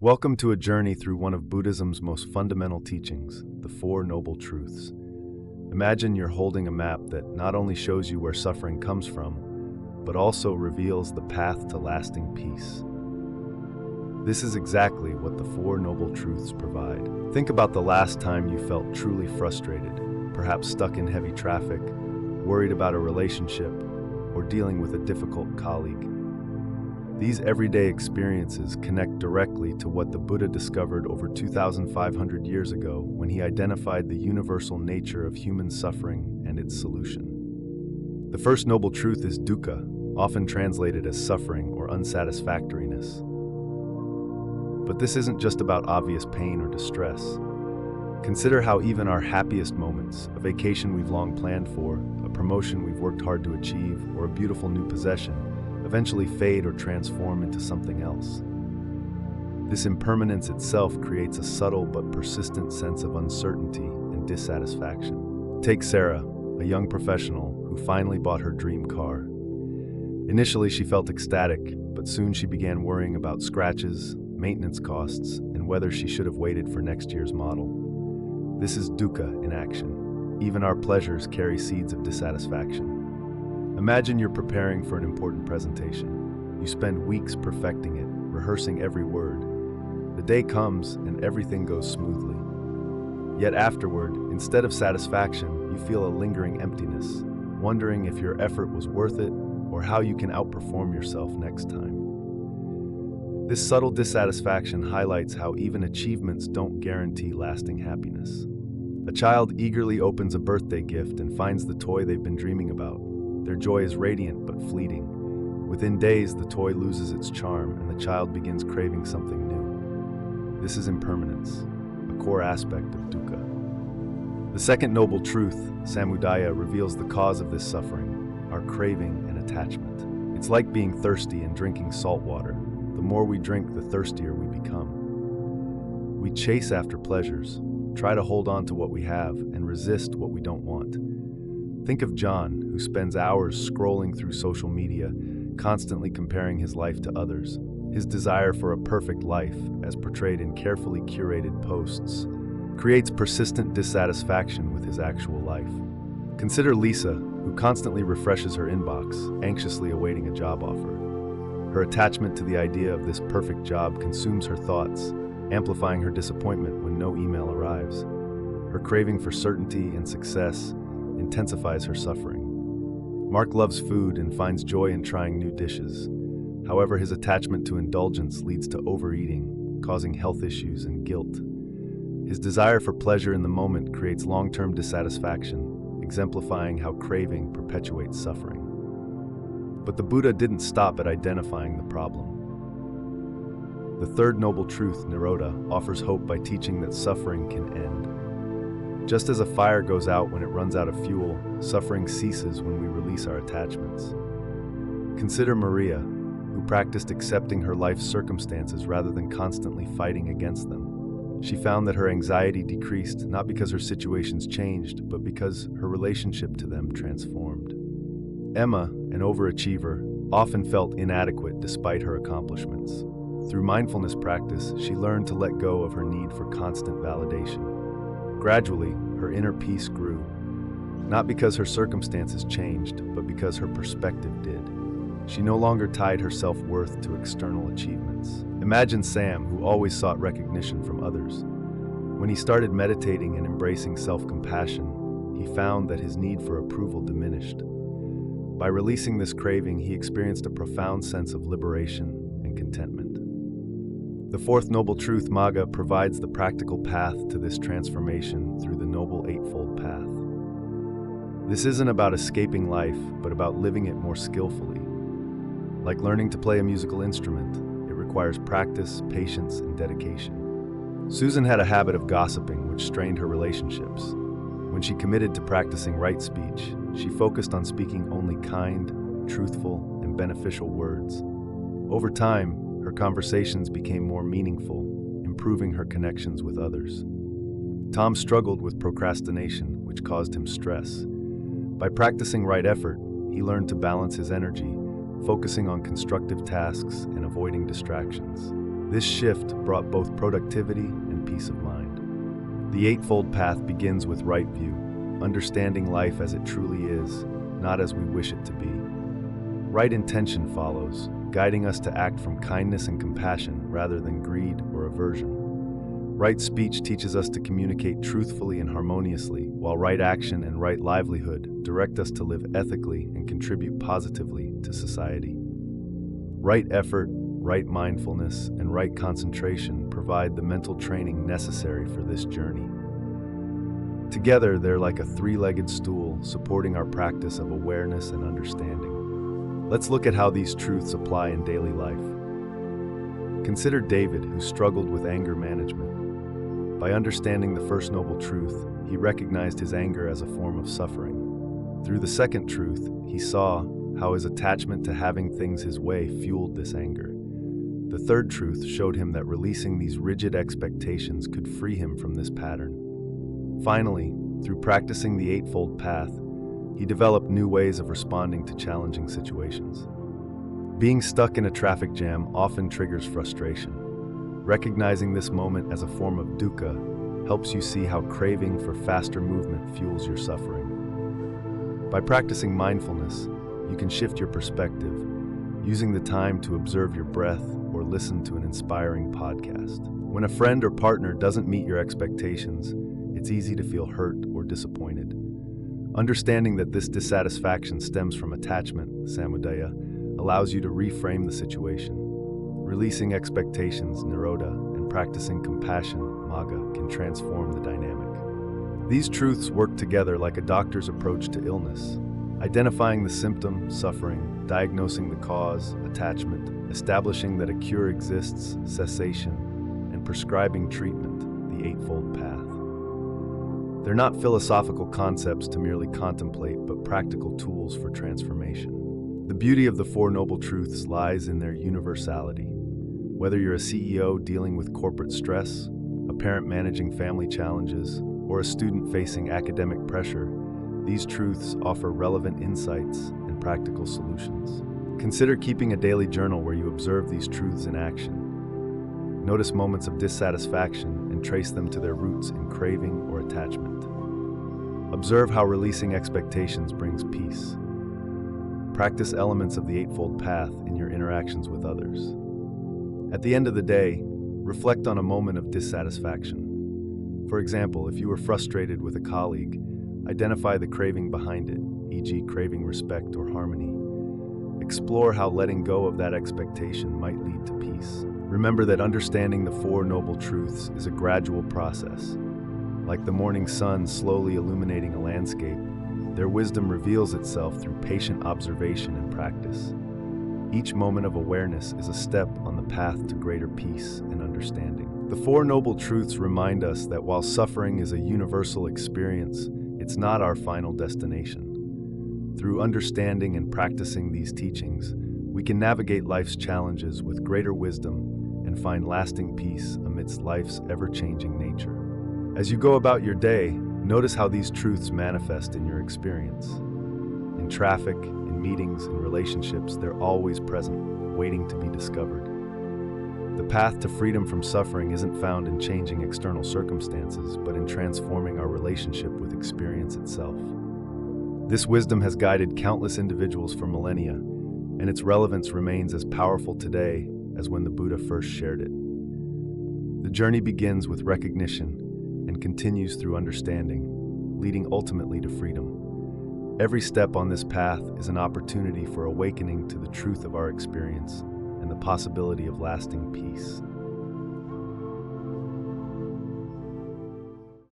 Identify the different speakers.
Speaker 1: Welcome to a journey through one of Buddhism's most fundamental teachings, the Four Noble Truths. Imagine you're holding a map that not only shows you where suffering comes from, but also reveals the path to lasting peace. This is exactly what the Four Noble Truths provide. Think about the last time you felt truly frustrated, perhaps stuck in heavy traffic, worried about a relationship, or dealing with a difficult colleague. These everyday experiences connect directly to what the Buddha discovered over 2,500 years ago when he identified the universal nature of human suffering and its solution. The first noble truth is dukkha, often translated as suffering or unsatisfactoriness. But this isn't just about obvious pain or distress. Consider how even our happiest moments, a vacation we've long planned for, a promotion we've worked hard to achieve, or a beautiful new possession, eventually fade or transform into something else. This impermanence itself creates a subtle but persistent sense of uncertainty and dissatisfaction. Take Sarah, a young professional who finally bought her dream car. Initially, she felt ecstatic, but soon she began worrying about scratches, maintenance costs, and whether she should have waited for next year's model. This is dukkha in action. Even our pleasures carry seeds of dissatisfaction. Imagine you're preparing for an important presentation. You spend weeks perfecting it, rehearsing every word. The day comes and everything goes smoothly. Yet afterward, instead of satisfaction, you feel a lingering emptiness, wondering if your effort was worth it or how you can outperform yourself next time. This subtle dissatisfaction highlights how even achievements don't guarantee lasting happiness. A child eagerly opens a birthday gift and finds the toy they've been dreaming about. Their joy is radiant but fleeting. Within days, the toy loses its charm and the child begins craving something new. This is impermanence, a core aspect of dukkha. The second noble truth, samudaya, reveals the cause of this suffering, our craving and attachment. It's like being thirsty and drinking salt water. The more we drink, the thirstier we become. We chase after pleasures, try to hold on to what we have, and resist what we don't want. Think of John, who spends hours scrolling through social media, constantly comparing his life to others. His desire for a perfect life, as portrayed in carefully curated posts, creates persistent dissatisfaction with his actual life. Consider Lisa, who constantly refreshes her inbox, anxiously awaiting a job offer. Her attachment to the idea of this perfect job consumes her thoughts, amplifying her disappointment when no email arrives. Her craving for certainty and success intensifies her suffering. Mark loves food and finds joy in trying new dishes. However, his attachment to indulgence leads to overeating, causing health issues and guilt. His desire for pleasure in the moment creates long-term dissatisfaction, exemplifying how craving perpetuates suffering. But the Buddha didn't stop at identifying the problem. The third noble truth, nirodha, offers hope by teaching that suffering can end. Just as a fire goes out when it runs out of fuel, suffering ceases when we release our attachments. Consider Maria, who practiced accepting her life's circumstances rather than constantly fighting against them. She found that her anxiety decreased not because her situations changed, but because her relationship to them transformed. Emma, an overachiever, often felt inadequate despite her accomplishments. Through mindfulness practice, she learned to let go of her need for constant validation. Gradually, her inner peace grew, not because her circumstances changed, but because her perspective did. She no longer tied her self-worth to external achievements. Imagine Sam, who always sought recognition from others. When he started meditating and embracing self-compassion, he found that his need for approval diminished. By releasing this craving, he experienced a profound sense of liberation and contentment. The fourth noble truth, magga, provides the practical path to this transformation through the Noble Eightfold Path. This isn't about escaping life, but about living it more skillfully. Like learning to play a musical instrument, it requires practice, patience, and dedication. Susan had a habit of gossiping, which strained her relationships. When she committed to practicing right speech, she focused on speaking only kind, truthful, and beneficial words. Over time, her conversations became more meaningful, improving her connections with others. Tom struggled with procrastination, which caused him stress. By practicing right effort, he learned to balance his energy, focusing on constructive tasks and avoiding distractions. This shift brought both productivity and peace of mind. The Eightfold Path begins with right view, understanding life as it truly is, not as we wish it to be. Right intention follows, guiding us to act from kindness and compassion rather than greed or aversion. Right speech teaches us to communicate truthfully and harmoniously, while right action and right livelihood direct us to live ethically and contribute positively to society. Right effort, right mindfulness, and right concentration provide the mental training necessary for this journey. Together, they're like a three-legged stool supporting our practice of awareness and understanding. Let's look at how these truths apply in daily life. Consider David, who struggled with anger management. By understanding the first noble truth, he recognized his anger as a form of suffering. Through the second truth, he saw how his attachment to having things his way fueled this anger. The third truth showed him that releasing these rigid expectations could free him from this pattern. Finally, through practicing the Eightfold Path, he developed new ways of responding to challenging situations. Being stuck in a traffic jam often triggers frustration. Recognizing this moment as a form of dukkha helps you see how craving for faster movement fuels your suffering. By practicing mindfulness, you can shift your perspective, using the time to observe your breath or listen to an inspiring podcast. When a friend or partner doesn't meet your expectations, it's easy to feel hurt or disappointed. Understanding that this dissatisfaction stems from attachment, samudaya, allows you to reframe the situation. Releasing expectations, nirodha, and practicing compassion, magga, can transform the dynamic. These truths work together like a doctor's approach to illness, identifying the symptom, suffering, diagnosing the cause, attachment, establishing that a cure exists, cessation, and prescribing treatment, the Eightfold Path. They're not philosophical concepts to merely contemplate, but practical tools for transformation. The beauty of the Four Noble Truths lies in their universality. Whether you're a CEO dealing with corporate stress, a parent managing family challenges, or a student facing academic pressure, these truths offer relevant insights and practical solutions. Consider keeping a daily journal where you observe these truths in action. Notice moments of dissatisfaction and trace them to their roots in craving or attachment. Observe how releasing expectations brings peace. Practice elements of the Eightfold Path in your interactions with others. At the end of the day, reflect on a moment of dissatisfaction. For example, if you were frustrated with a colleague, identify the craving behind it, e.g., craving respect or harmony. Explore how letting go of that expectation might lead to peace. Remember that understanding the Four Noble Truths is a gradual process. Like the morning sun slowly illuminating a landscape, their wisdom reveals itself through patient observation and practice. Each moment of awareness is a step on the path to greater peace and understanding. The Four Noble Truths remind us that while suffering is a universal experience, it's not our final destination. Through understanding and practicing these teachings, we can navigate life's challenges with greater wisdom and find lasting peace amidst life's ever-changing nature. As you go about your day, notice how these truths manifest in your experience. In traffic, in meetings, in relationships, they're always present, waiting to be discovered. The path to freedom from suffering isn't found in changing external circumstances, but in transforming our relationship with experience itself. This wisdom has guided countless individuals for millennia, and its relevance remains as powerful today as when the Buddha first shared it. The journey begins with recognition and continues through understanding, leading ultimately to freedom. Every step on this path is an opportunity for awakening to the truth of our experience and the possibility of lasting peace.